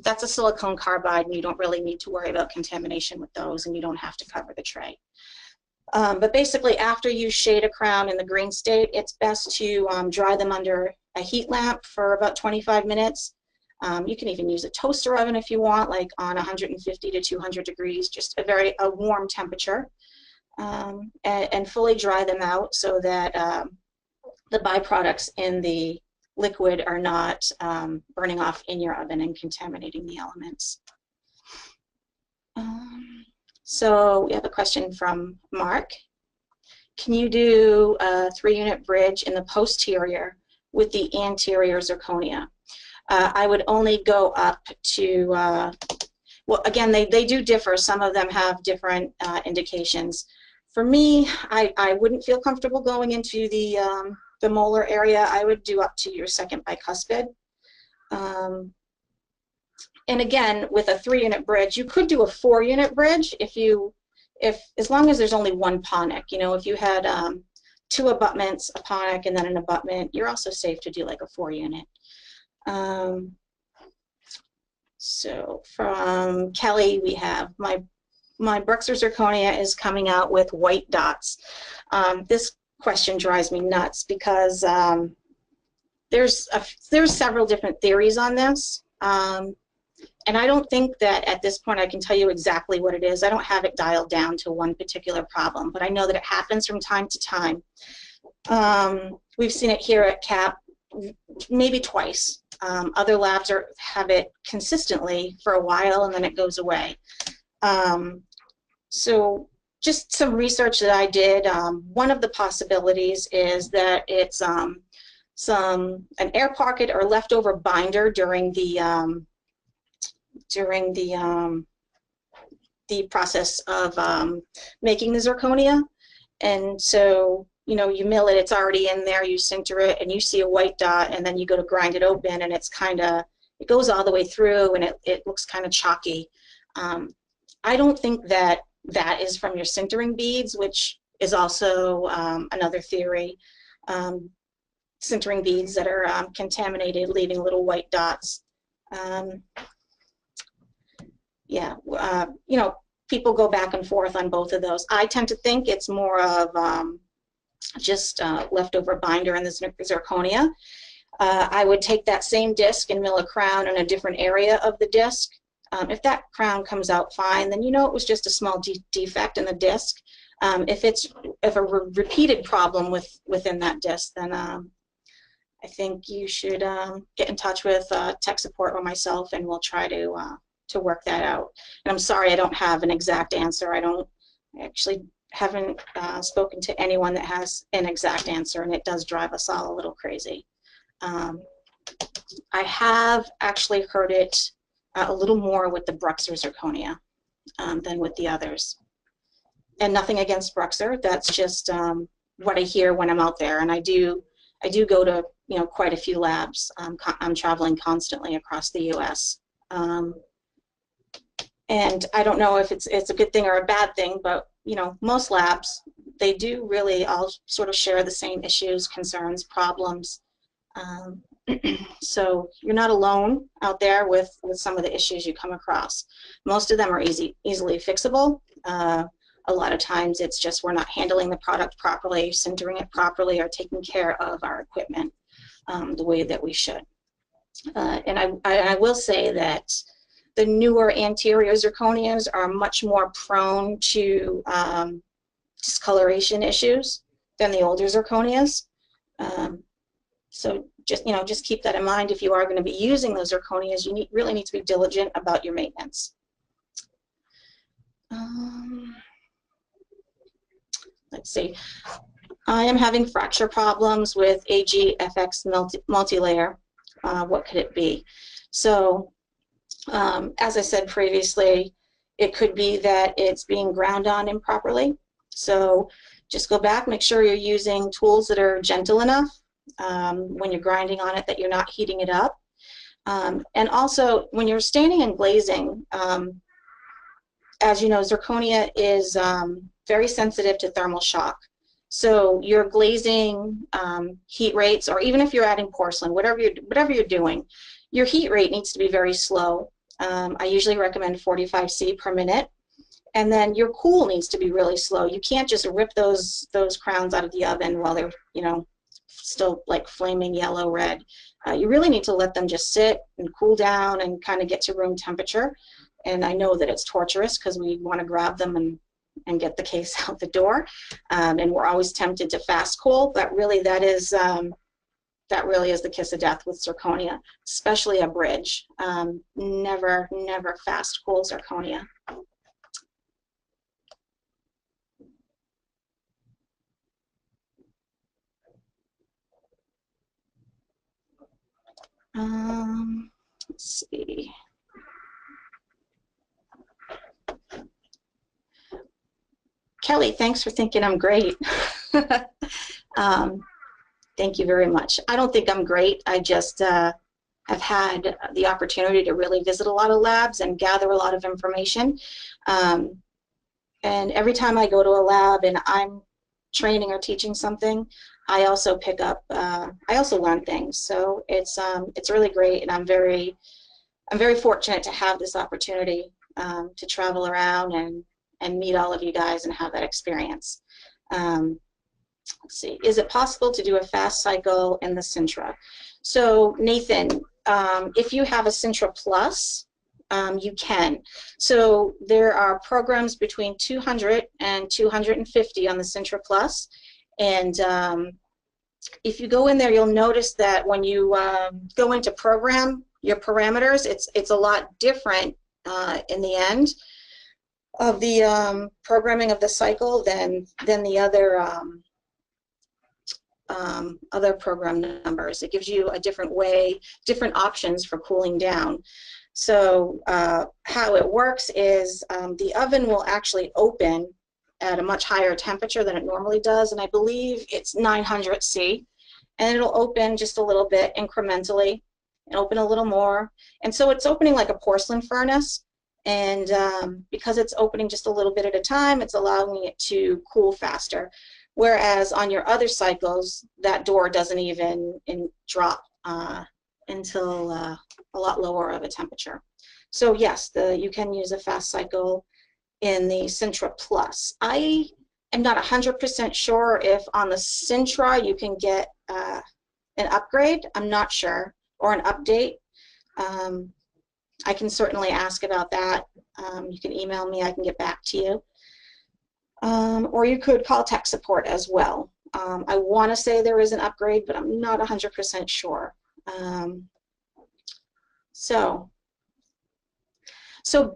that's a silicone carbide, and you don't really need to worry about contamination with those, and you don't have to cover the tray. But basically, after you shade a crown in the green state, it's best to dry them under a heat lamp for about 25 minutes. You can even use a toaster oven if you want, like on 150 to 200 degrees, just a warm temperature, and fully dry them out so that the byproducts in the liquid are not burning off in your oven and contaminating the elements. So we have a question from Mark. Can you do a 3-unit bridge in the posterior with the anterior zirconia? I would only go up to, well, again, they do differ. Some of them have different indications. For me, I wouldn't feel comfortable going into the molar area. I would do up to your second bicuspid. And again, with a 3-unit bridge, you could do a 4-unit bridge as long as there's only one ponic. You know, if you had 2 abutments, a ponic, and then an abutment, you're also safe to do like a 4-unit. So from Kelly, we have my Bruxer zirconia is coming out with white dots. This question drives me nuts because there's several different theories on this, and I don't think that at this point I can tell you exactly what it is. I don't have it dialed down to one particular problem, but I know that it happens from time to time. We've seen it here at CAP maybe twice. Other labs have it consistently for a while, and then it goes away. So just some research that I did, one of the possibilities is that it's an air pocket or leftover binder during the process of making the zirconia. And so, you know, you mill it, it's already in there, you sinter it, and you see a white dot, and then you go to grind it open, and it's kind of, it goes all the way through, and it looks kind of chalky. I don't think that that is from your sintering beads, which is also another theory. Sintering beads that are contaminated, leaving little white dots. Yeah, you know, people go back and forth on both of those. I tend to think it's more of just leftover binder in the zirconia. I would take that same disc and mill a crown in a different area of the disc, If that crown comes out fine, then you know it was just a small defect in the disc. If a repeated problem within that disc, then I think you should get in touch with tech support or myself, and we'll try to work that out. And I'm sorry I don't have an exact answer. I actually haven't spoken to anyone that has an exact answer, and it does drive us all a little crazy. I have actually heard it a little more with the Bruxer zirconia than with the others. And nothing against Bruxer, that's just what I hear when I'm out there. And I do go to quite a few labs. I'm traveling constantly across the U.S. And I don't know if it's a good thing or a bad thing, but most labs, they do really all sort of share the same issues, concerns, problems. So you're not alone out there with some of the issues you come across. Most of them are easily fixable. A lot of times it's just we're not handling the product properly, sintering it properly, or taking care of our equipment the way that we should. And I will say that the newer anterior zirconias are much more prone to discoloration issues than the older zirconias. So just keep that in mind. If you are going to be using those zirconias, you really need to be diligent about your maintenance. Let's see. I am having fracture problems with AGFX multilayer. What could it be? So, as I said previously, it could be that it's being ground on improperly. So just go back, make sure you're using tools that are gentle enough when you're grinding on it, that you're not heating it up. And also, when you're staining and glazing, as you know, zirconia is very sensitive to thermal shock. So your glazing heat rates, or even if you're adding porcelain, whatever you're doing, your heat rate needs to be very slow. I usually recommend 45 C per minute. And then your cool needs to be really slow. You can't just rip those crowns out of the oven while they're still like flaming yellow red. You really need to let them just sit and cool down and kind of get to room temperature. And I know that it's torturous because we want to grab them and get the case out the door, and we're always tempted to fast cool, but really that really is the kiss of death with zirconia, especially a bridge. Never fast cool zirconia. Let's see. Kelly, thanks for thinking I'm great. Thank you very much. I don't think I'm great. I just have had the opportunity to really visit a lot of labs and gather a lot of information. And every time I go to a lab and I'm training or teaching something, I also pick up, I also learn things. So it's really great, and I'm very fortunate to have this opportunity to travel around and meet all of you guys and have that experience. Let's see, is it possible to do a fast cycle in the Sintra? So Nathan, if you have a Sintra Plus, you can. So there are programs between 200 and 250 on the Sintra Plus, and if you go in there, you'll notice that when you go into program your parameters, it's a lot different in the end of the programming of the cycle than the other program numbers. It gives you a different way, different options for cooling down. So how it works is the oven will actually open at a much higher temperature than it normally does, and I believe it's 900 C, and it'll open just a little bit incrementally and open a little more, and so it's opening like a porcelain furnace, and because it's opening just a little bit at a time, it's allowing it to cool faster, whereas on your other cycles that door doesn't even drop until a lot lower of a temperature. So yes, you can use a fast cycle in the Sintra Plus. I am not 100% sure if on the Sintra you can get an upgrade. I'm not sure, or an update. I can certainly ask about that. You can email me, I can get back to you. Or you could call tech support as well. I want to say there is an upgrade, but I'm not 100% sure. So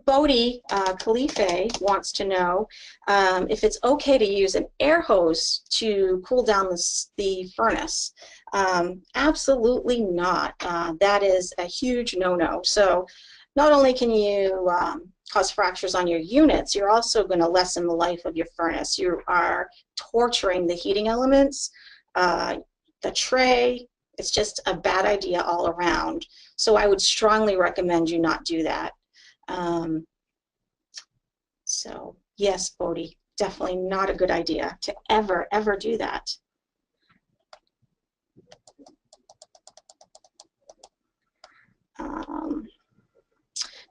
Bodhi Khalife wants to know if it's okay to use an air hose to cool down the furnace. Absolutely not. That is a huge no-no. So not only can you cause fractures on your units, you're also going to lessen the life of your furnace. You are torturing the heating elements, the tray. It's just a bad idea all around. So I would strongly recommend you not do that. So yes, Bodhi, definitely not a good idea to ever do that.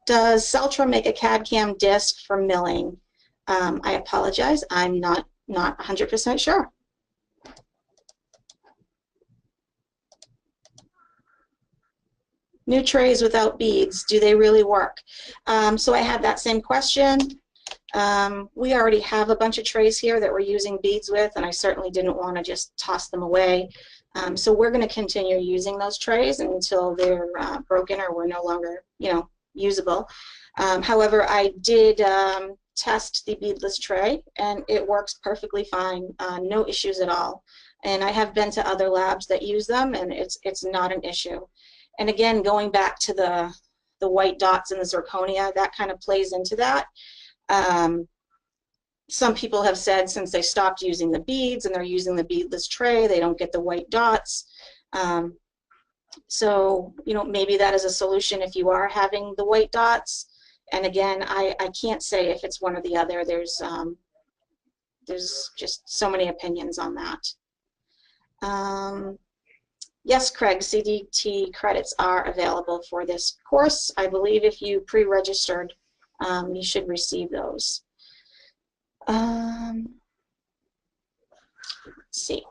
Does Celtra make a CAD/CAM disc for milling? I apologize, I'm not 100% sure. New trays without beads, do they really work? So I had that same question. We already have a bunch of trays here that we're using beads with, and I certainly didn't want to just toss them away. So we're going to continue using those trays until they're broken or we're no longer, usable. However, I did test the beadless tray, and it works perfectly fine. No issues at all. And I have been to other labs that use them, and it's not an issue. And again, going back to the white dots in the zirconia, that kind of plays into that. Some people have said since they stopped using the beads and they're using the beadless tray, they don't get the white dots. So, maybe that is a solution if you are having the white dots. And again, I can't say if it's one or the other. There's just so many opinions on that. Yes, Craig, CDT credits are available for this course. I believe if you pre-registered, you should receive those. Let's see.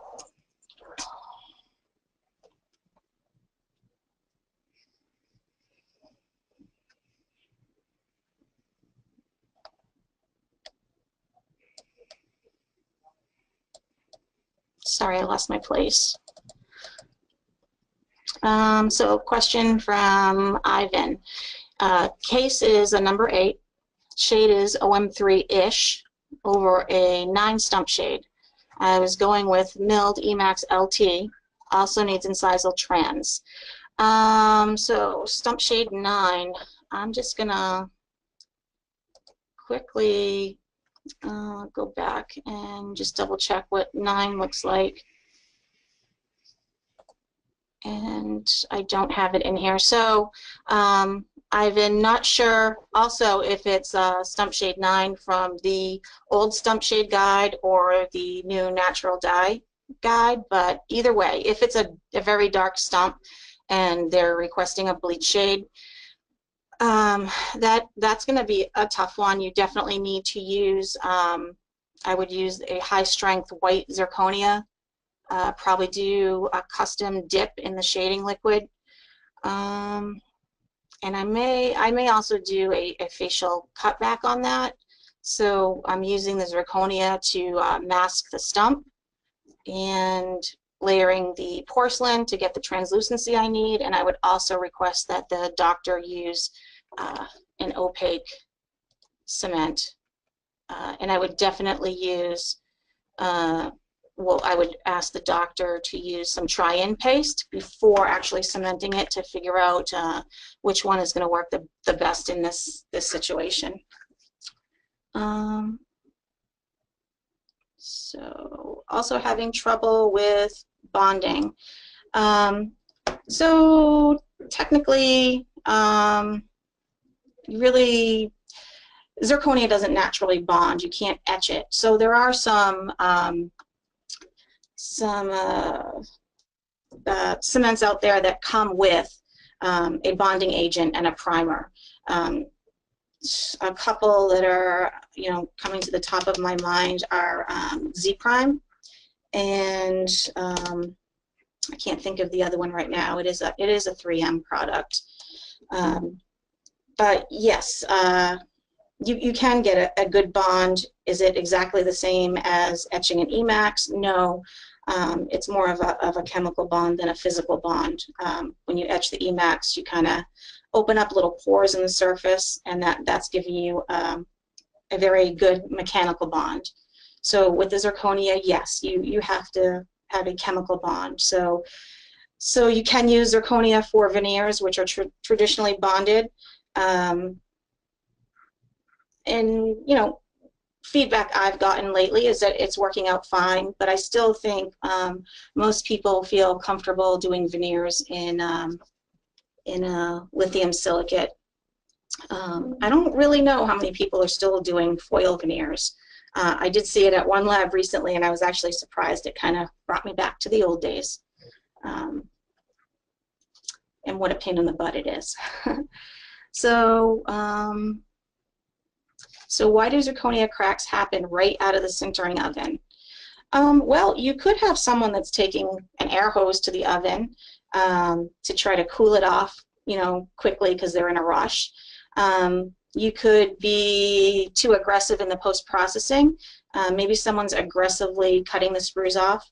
Sorry, I lost my place. So question from Ivan. Case is a number 8. Shade is OM3-ish over a 9 stump shade. I was going with milled Emax LT. Also needs incisal trans. So stump shade 9. I'm just gonna quickly go back and just double check what 9 looks like. And I don't have it in here. So Ivan, not sure also if it's stump shade 9 from the old stump shade guide or the new natural dye guide, but either way, if it's a very dark stump and they're requesting a bleach shade, that's going to be a tough one. You definitely need to use, I would use a high strength white zirconia. Probably do a custom dip in the shading liquid, and I may also do a facial cutback on that. So I'm using the zirconia to mask the stump and layering the porcelain to get the translucency I need, and I would also request that the doctor use an opaque cement, and I would definitely use well, I would ask the doctor to use some try-in paste before actually cementing it to figure out which one is going to work the best in this situation. So also having trouble with bonding. So technically, really, zirconia doesn't naturally bond. You can't etch it. So there are some cements out there that come with a bonding agent and a primer. A couple that are coming to the top of my mind are Z-Prime, and I can't think of the other one right now. It is a 3M product. Yes, you can get a good bond. Is it exactly the same as etching an Emax? No. It's more of a chemical bond than a physical bond. When you etch the Emax, you kind of open up little pores in the surface, and that's giving you a very good mechanical bond. So with the zirconia, yes, you have to have a chemical bond. So you can use zirconia for veneers, which are traditionally bonded. And you know, feedback I've gotten lately is that it's working out fine, but I still think most people feel comfortable doing veneers in a lithium silicate. I don't really know how many people are still doing foil veneers. I did see it at one lab recently, and I was actually surprised. It kind of brought me back to the old days. And what a pain in the butt it is. So why do zirconia cracks happen right out of the sintering oven? Well, you could have someone that's taking an air hose to the oven to try to cool it off, you know, quickly because they're in a rush. You could be too aggressive in the post-processing. Maybe someone's aggressively cutting the sprues off,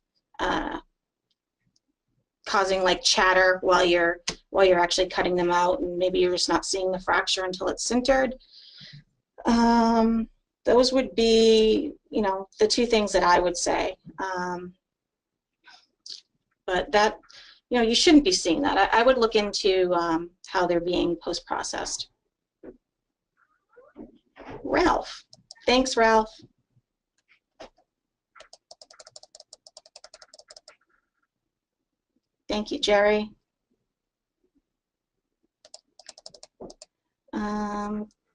causing like chatter while you're actually cutting them out, and maybe you're just not seeing the fracture until it's sintered. Those would be, you know, the two things that I would say. But that, you know, you shouldn't be seeing that. I would look into how they're being post-processed. Ralph. Thanks, Ralph. Thank you, Jerry.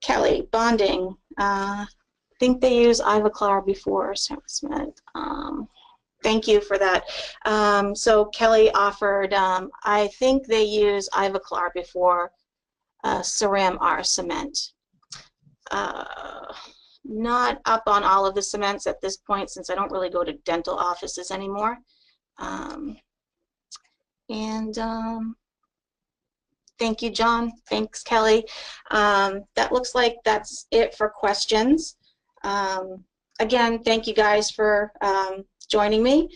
Kelly, bonding. I think they use Ivoclar before ceramist. Thank you for that. So Kelly offered, I think they use Ivoclar before Ceram R cement. Not up on all of the cements at this point, since I don't really go to dental offices anymore. Thank you, John. Thanks, Kelly. That looks like that's it for questions. Again, thank you guys for joining me.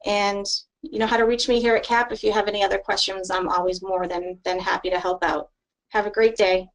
And you know how to reach me here at CAP. If you have any other questions, I'm always more than happy to help out. Have a great day.